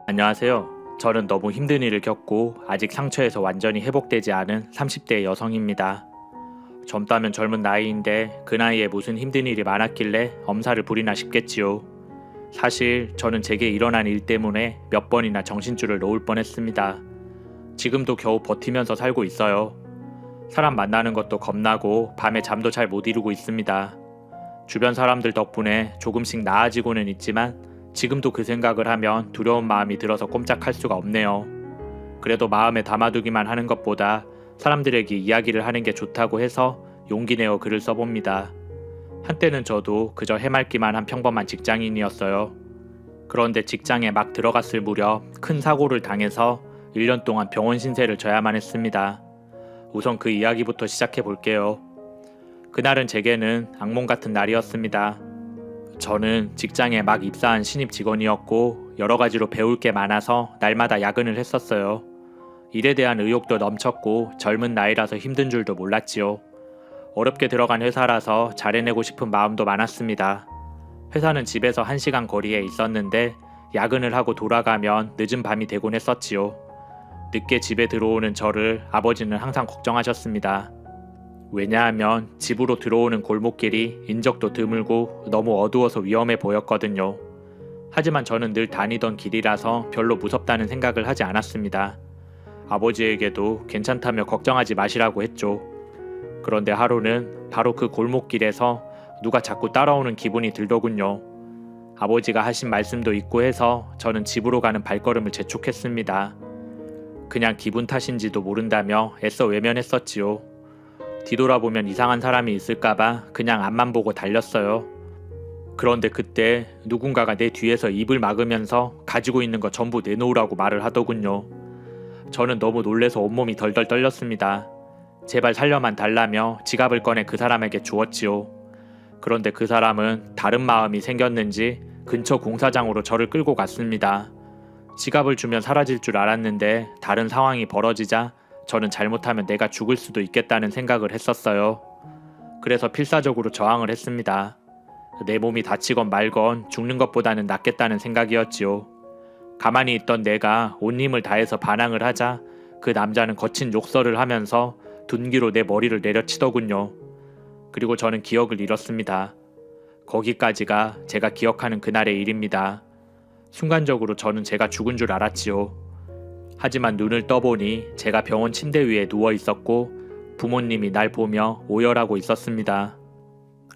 안녕하세요. 저는 너무 힘든 일을 겪고 아직 상처에서 완전히 회복되지 않은 30대 여성입니다. 젊다면 젊은 나이인데 그 나이에 무슨 힘든 일이 많았길래 엄살을 부리나 싶겠지요. 사실 저는 제게 일어난 일 때문에 몇 번이나 정신줄을 놓을 뻔했습니다. 지금도 겨우 버티면서 살고 있어요. 사람 만나는 것도 겁나고 밤에 잠도 잘 못 이루고 있습니다. 주변 사람들 덕분에 조금씩 나아지고는 있지만 지금도 그 생각을 하면 두려운 마음이 들어서 꼼짝할 수가 없네요. 그래도 마음에 담아두기만 하는 것보다 사람들에게 이야기를 하는 게 좋다고 해서 용기 내어 글을 써봅니다. 한때는 저도 그저 해맑기만 한 평범한 직장인이었어요. 그런데 직장에 막 들어갔을 무렵 큰 사고를 당해서 1년 동안 병원 신세를 져야만 했습니다. 우선 그 이야기부터 시작해 볼게요. 그날은 제게는 악몽 같은 날이었습니다. 저는 직장에 막 입사한 신입 직원이었고 여러 가지로 배울 게 많아서 날마다 야근을 했었어요. 일에 대한 의욕도 넘쳤고 젊은 나이라서 힘든 줄도 몰랐지요. 어렵게 들어간 회사라서 잘해내고 싶은 마음도 많았습니다. 회사는 집에서 1시간 거리에 있었는데 야근을 하고 돌아가면 늦은 밤이 되곤 했었지요. 늦게 집에 들어오는 저를 아버지는 항상 걱정하셨습니다. 왜냐하면 집으로 들어오는 골목길이 인적도 드물고 너무 어두워서 위험해 보였거든요. 하지만 저는 늘 다니던 길이라서 별로 무섭다는 생각을 하지 않았습니다. 아버지에게도 괜찮다며 걱정하지 마시라고 했죠. 그런데 하루는 바로 그 골목길에서 누가 자꾸 따라오는 기분이 들더군요. 아버지가 하신 말씀도 있고 해서 저는 집으로 가는 발걸음을 재촉했습니다. 그냥 기분 탓인지도 모른다며 애써 외면했었지요. 뒤돌아보면 이상한 사람이 있을까봐 그냥 앞만 보고 달렸어요. 그런데 그때 누군가가 내 뒤에서 입을 막으면서 가지고 있는 거 전부 내놓으라고 말을 하더군요. 저는 너무 놀래서 온몸이 덜덜 떨렸습니다. 제발 살려만 달라며 지갑을 꺼내 그 사람에게 주었지요. 그런데 그 사람은 다른 마음이 생겼는지 근처 공사장으로 저를 끌고 갔습니다. 지갑을 주면 사라질 줄 알았는데 다른 상황이 벌어지자 저는 잘못하면 내가 죽을 수도 있겠다는 생각을 했었어요. 그래서 필사적으로 저항을 했습니다. 내 몸이 다치건 말건 죽는 것보다는 낫겠다는 생각이었지요. 가만히 있던 내가 온 힘을 다해서 반항을 하자 그 남자는 거친 욕설을 하면서 둔기로 내 머리를 내려치더군요. 그리고 저는 기억을 잃었습니다. 거기까지가 제가 기억하는 그날의 일입니다. 순간적으로 저는 제가 죽은 줄 알았지요. 하지만 눈을 떠보니 제가 병원 침대 위에 누워 있었고 부모님이 날 보며 오열하고 있었습니다.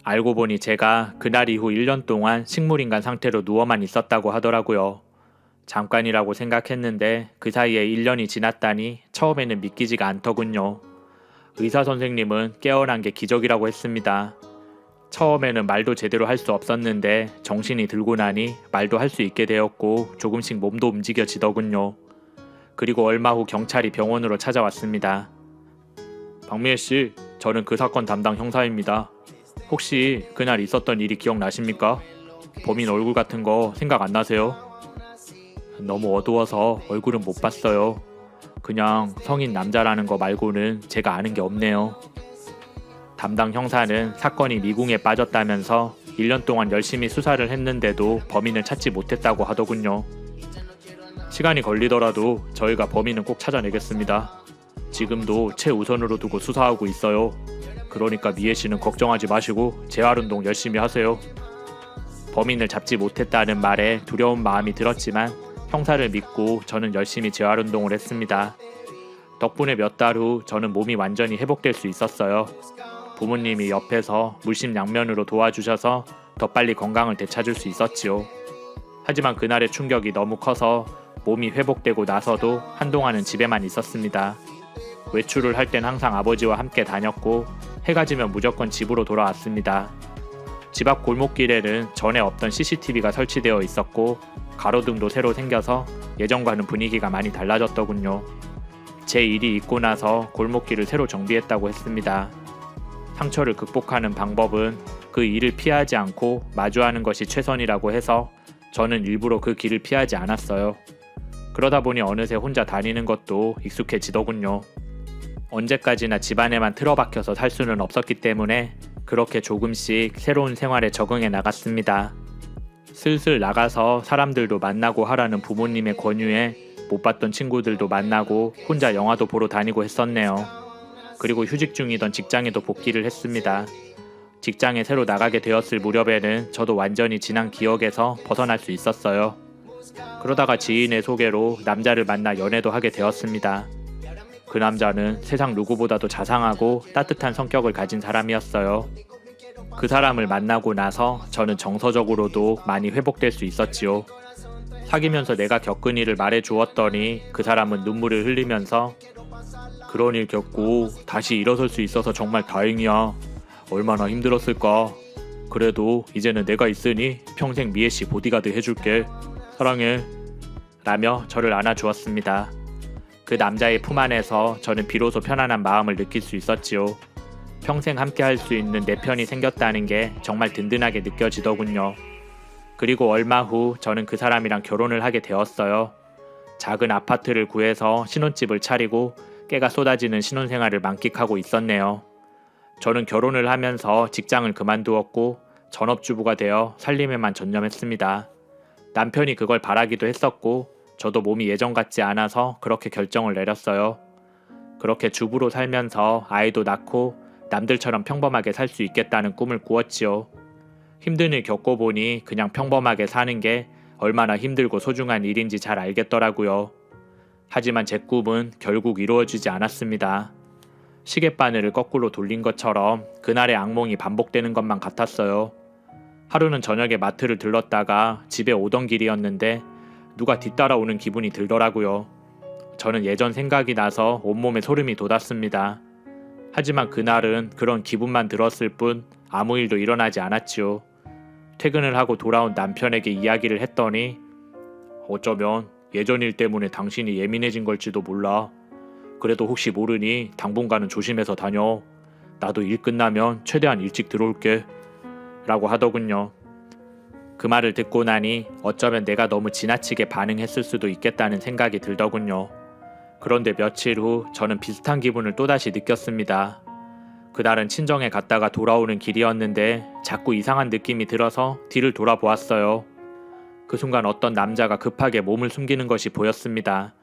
알고 보니 제가 그날 이후 1년 동안 식물인간 상태로 누워만 있었다고 하더라고요. 잠깐이라고 생각했는데 그 사이에 1년이 지났다니 처음에는 믿기지가 않더군요. 의사 선생님은 깨어난 게 기적이라고 했습니다. 처음에는 말도 제대로 할 수 없었는데 정신이 들고 나니 말도 할 수 있게 되었고 조금씩 몸도 움직여지더군요. 그리고 얼마 후 경찰이 병원으로 찾아왔습니다. 박미애 씨, 저는 그 사건 담당 형사입니다. 혹시 그날 있었던 일이 기억나십니까? 범인 얼굴 같은 거 생각 안 나세요? 너무 어두워서 얼굴은 못 봤어요. 그냥 성인 남자라는 거 말고는 제가 아는 게 없네요. 담당 형사는 사건이 미궁에 빠졌다면서 1년 동안 열심히 수사를 했는데도 범인을 찾지 못했다고 하더군요. 시간이 걸리더라도 저희가 범인은 꼭 찾아내겠습니다. 지금도 최우선으로 두고 수사하고 있어요. 그러니까 미애 씨는 걱정하지 마시고 재활운동 열심히 하세요. 범인을 잡지 못했다는 말에 두려운 마음이 들었지만 형사를 믿고 저는 열심히 재활운동을 했습니다. 덕분에 몇 달 후 저는 몸이 완전히 회복될 수 있었어요. 부모님이 옆에서 물심양면으로 도와주셔서 더 빨리 건강을 되찾을 수 있었지요. 하지만 그날의 충격이 너무 커서 몸이 회복되고 나서도 한동안은 집에만 있었습니다. 외출을 할 땐 항상 아버지와 함께 다녔고 해가 지면 무조건 집으로 돌아왔습니다. 집 앞 골목길에는 전에 없던 CCTV가 설치되어 있었고 가로등도 새로 생겨서 예전과는 분위기가 많이 달라졌더군요. 제 일이 있고 나서 골목길을 새로 정비했다고 했습니다. 상처를 극복하는 방법은 그 일을 피하지 않고 마주하는 것이 최선이라고 해서 저는 일부러 그 길을 피하지 않았어요. 그러다 보니 어느새 혼자 다니는 것도 익숙해지더군요. 언제까지나 집안에만 틀어박혀서 살 수는 없었기 때문에 그렇게 조금씩 새로운 생활에 적응해 나갔습니다. 슬슬 나가서 사람들도 만나고 하라는 부모님의 권유에 못 봤던 친구들도 만나고 혼자 영화도 보러 다니고 했었네요. 그리고 휴직 중이던 직장에도 복귀를 했습니다. 직장에 새로 나가게 되었을 무렵에는 저도 완전히 지난 기억에서 벗어날 수 있었어요. 그러다가 지인의 소개로 남자를 만나 연애도 하게 되었습니다. 그 남자는 세상 누구보다도 자상하고 따뜻한 성격을 가진 사람이었어요. 그 사람을 만나고 나서 저는 정서적으로도 많이 회복될 수 있었지요. 사귀면서 내가 겪은 일을 말해 주었더니 그 사람은 눈물을 흘리면서 그런 일 겪고 다시 일어설 수 있어서 정말 다행이야. 얼마나 힘들었을까. 그래도 이제는 내가 있으니 평생 미애씨 보디가드 해줄게. 사랑해. 라며 저를 안아주었습니다. 그 남자의 품 안에서 저는 비로소 편안한 마음을 느낄 수 있었지요. 평생 함께 할 수 있는 내 편이 생겼다는 게 정말 든든하게 느껴지더군요. 그리고 얼마 후 저는 그 사람이랑 결혼을 하게 되었어요. 작은 아파트를 구해서 신혼집을 차리고 깨가 쏟아지는 신혼생활을 만끽하고 있었네요. 저는 결혼을 하면서 직장을 그만두었고 전업주부가 되어 살림에만 전념했습니다. 남편이 그걸 바라기도 했었고 저도 몸이 예전 같지 않아서 그렇게 결정을 내렸어요. 그렇게 주부로 살면서 아이도 낳고 남들처럼 평범하게 살 수 있겠다는 꿈을 꾸었지요. 힘든 일 겪어보니 그냥 평범하게 사는 게 얼마나 힘들고 소중한 일인지 잘 알겠더라고요. 하지만 제 꿈은 결국 이루어지지 않았습니다. 시계바늘을 거꾸로 돌린 것처럼 그날의 악몽이 반복되는 것만 같았어요. 하루는 저녁에 마트를 들렀다가 집에 오던 길이었는데 누가 뒤따라오는 기분이 들더라고요. 저는 예전 생각이 나서 온몸에 소름이 돋았습니다. 하지만 그날은 그런 기분만 들었을 뿐 아무 일도 일어나지 않았지요. 퇴근을 하고 돌아온 남편에게 이야기를 했더니 어쩌면 예전 일 때문에 당신이 예민해진 걸지도 몰라. 그래도 혹시 모르니 당분간은 조심해서 다녀. 나도 일 끝나면 최대한 일찍 들어올게. 라고 하더군요. 그 말을 듣고 나니 어쩌면 내가 너무 지나치게 반응했을 수도 있겠다는 생각이 들더군요. 그런데 며칠 후 저는 비슷한 기분을 또다시 느꼈습니다. 그날은 친정에 갔다가 돌아오는 길이었는데 자꾸 이상한 느낌이 들어서 뒤를 돌아보았어요. 그 순간 어떤 남자가 급하게 몸을 숨기는 것이 보였습니다.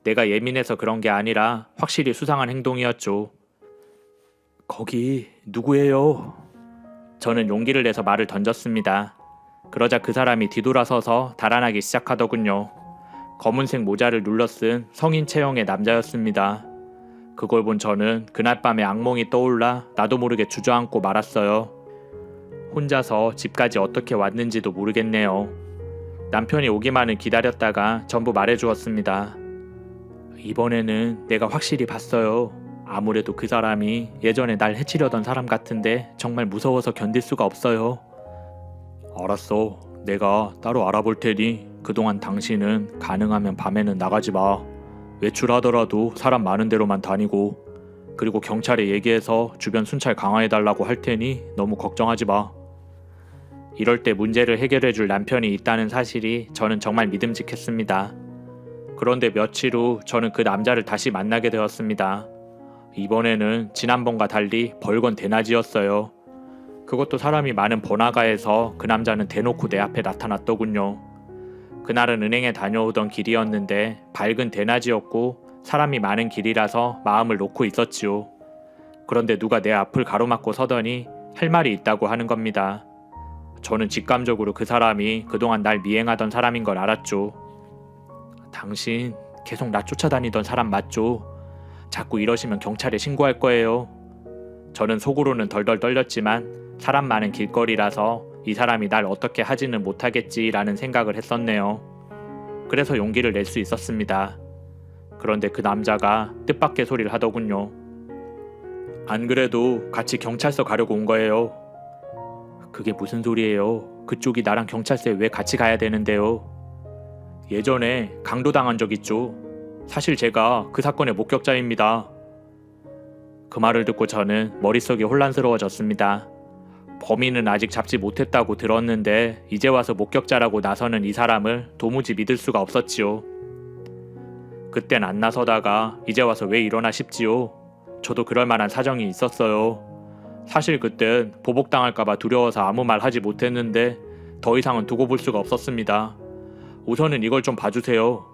내가 예민해서 그런 게 아니라 확실히 수상한 행동이었죠. 거기 누구예요? 저는 용기를 내서 말을 던졌습니다. 그러자 그 사람이 뒤돌아서서 달아나기 시작하더군요. 검은색 모자를 눌러 쓴 성인 체형의 남자였습니다. 그걸 본 저는 그날 밤에 악몽이 떠올라 나도 모르게 주저앉고 말았어요. 혼자서 집까지 어떻게 왔는지도 모르겠네요. 남편이 오기만을 기다렸다가 전부 말해주었습니다. 이번에는 내가 확실히 봤어요. 아무래도 그 사람이 예전에 날 해치려던 사람 같은데 정말 무서워서 견딜 수가 없어요. 알았어. 내가 따로 알아볼 테니 그동안 당신은 가능하면 밤에는 나가지 마. 외출하더라도 사람 많은 데로만 다니고 그리고 경찰에 얘기해서 주변 순찰 강화해달라고 할 테니 너무 걱정하지 마. 이럴 때 문제를 해결해줄 남편이 있다는 사실이 저는 정말 믿음직했습니다. 그런데 며칠 후 저는 그 남자를 다시 만나게 되었습니다. 이번에는 지난번과 달리 벌건 대낮이었어요. 그것도 사람이 많은 번화가에서 그 남자는 대놓고 내 앞에 나타났더군요. 그날은 은행에 다녀오던 길이었는데 밝은 대낮이었고 사람이 많은 길이라서 마음을 놓고 있었지요. 그런데 누가 내 앞을 가로막고 서더니 할 말이 있다고 하는 겁니다. 저는 직감적으로 그 사람이 그동안 날 미행하던 사람인 걸 알았죠. 당신 계속 나 쫓아다니던 사람 맞죠? 자꾸 이러시면 경찰에 신고할 거예요. 저는 속으로는 덜덜 떨렸지만 사람 많은 길거리라서 이 사람이 날 어떻게 하지는 못하겠지라는 생각을 했었네요. 그래서 용기를 낼 수 있었습니다. 그런데 그 남자가 뜻밖의 소리를 하더군요. 안 그래도 같이 경찰서 가려고 온 거예요. 그게 무슨 소리예요? 그쪽이 나랑 경찰서에 왜 같이 가야 되는데요? 예전에 강도당한 적 있죠. 사실 제가 그 사건의 목격자입니다. 그 말을 듣고 저는 머릿속이 혼란스러워졌습니다. 범인은 아직 잡지 못했다고 들었는데 이제 와서 목격자라고 나서는 이 사람을 도무지 믿을 수가 없었지요. 그땐 안 나서다가 이제 와서 왜 이러나 싶지요. 저도 그럴 만한 사정이 있었어요. 사실 그땐 보복당할까봐 두려워서 아무 말 하지 못했는데 더 이상은 두고 볼 수가 없었습니다. 우선은 이걸 좀 봐주세요.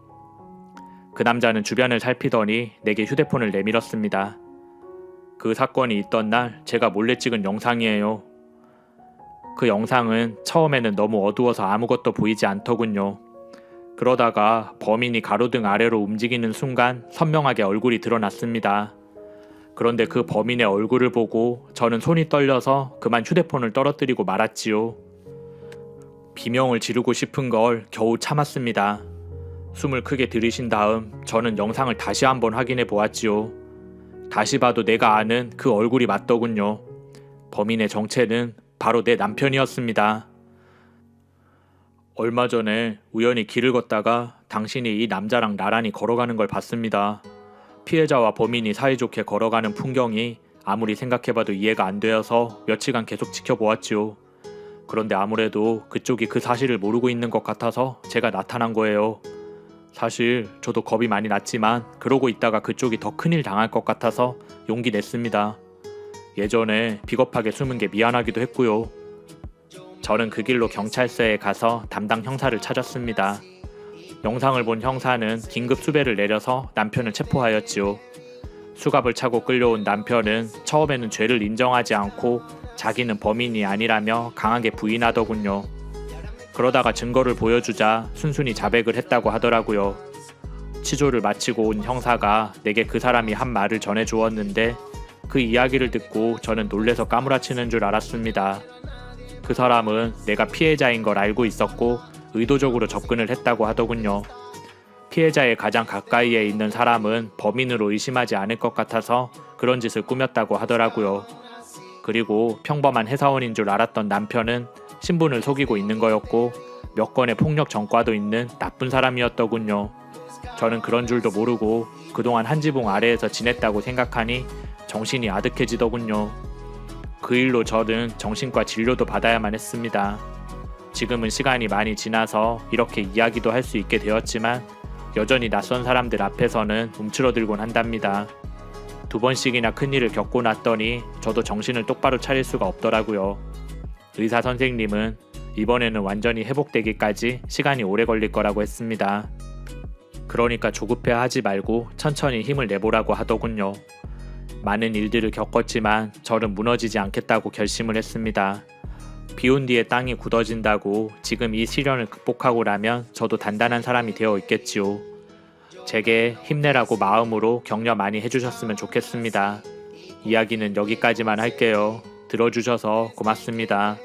그 남자는 주변을 살피더니 내게 휴대폰을 내밀었습니다. 그 사건이 있던 날 제가 몰래 찍은 영상이에요. 그 영상은 처음에는 너무 어두워서 아무것도 보이지 않더군요. 그러다가 범인이 가로등 아래로 움직이는 순간 선명하게 얼굴이 드러났습니다. 그런데 그 범인의 얼굴을 보고 저는 손이 떨려서 그만 휴대폰을 떨어뜨리고 말았지요. 비명을 지르고 싶은 걸 겨우 참았습니다. 숨을 크게 들이신 다음 저는 영상을 다시 한번 확인해 보았지요. 다시 봐도 내가 아는 그 얼굴이 맞더군요. 범인의 정체는 바로 내 남편이었습니다. 얼마 전에 우연히 길을 걷다가 당신이 이 남자랑 나란히 걸어가는 걸 봤습니다. 피해자와 범인이 사이좋게 걸어가는 풍경이 아무리 생각해봐도 이해가 안 되어서 며칠간 계속 지켜보았지요. 그런데 아무래도 그쪽이 그 사실을 모르고 있는 것 같아서 제가 나타난 거예요. 사실 저도 겁이 많이 났지만 그러고 있다가 그쪽이 더 큰일 당할 것 같아서 용기 냈습니다. 예전에 비겁하게 숨은 게 미안하기도 했고요. 저는 그 길로 경찰서에 가서 담당 형사를 찾았습니다. 영상을 본 형사는 긴급 수배를 내려서 남편을 체포하였지요. 수갑을 차고 끌려온 남편은 처음에는 죄를 인정하지 않고 자기는 범인이 아니라며 강하게 부인하더군요. 그러다가 증거를 보여주자 순순히 자백을 했다고 하더라고요. 치조를 마치고 온 형사가 내게 그 사람이 한 말을 전해주었는데 그 이야기를 듣고 저는 놀래서 까무라치는 줄 알았습니다. 그 사람은 내가 피해자인 걸 알고 있었고 의도적으로 접근을 했다고 하더군요. 피해자의 가장 가까이에 있는 사람은 범인으로 의심하지 않을 것 같아서 그런 짓을 꾸몄다고 하더라고요. 그리고 평범한 회사원인 줄 알았던 남편은 신분을 속이고 있는 거였고 몇 건의 폭력 전과도 있는 나쁜 사람이었더군요. 저는 그런 줄도 모르고 그동안 한 지붕 아래에서 지냈다고 생각하니 정신이 아득해지더군요. 그 일로 저는 정신과 진료도 받아야만 했습니다. 지금은 시간이 많이 지나서 이렇게 이야기도 할 수 있게 되었지만 여전히 낯선 사람들 앞에서는 움츠러들곤 한답니다. 2번씩이나 큰일을 겪고 났더니 저도 정신을 똑바로 차릴 수가 없더라고요. 의사 선생님은 이번에는 완전히 회복되기까지 시간이 오래 걸릴 거라고 했습니다. 그러니까 조급해하지 말고 천천히 힘을 내보라고 하더군요. 많은 일들을 겪었지만 저는 무너지지 않겠다고 결심을 했습니다. 비온 뒤에 땅이 굳어진다고 지금 이 시련을 극복하고 나면 저도 단단한 사람이 되어 있겠지요. 제게 힘내라고 마음으로 격려 많이 해주셨으면 좋겠습니다. 이야기는 여기까지만 할게요. 들어주셔서 고맙습니다.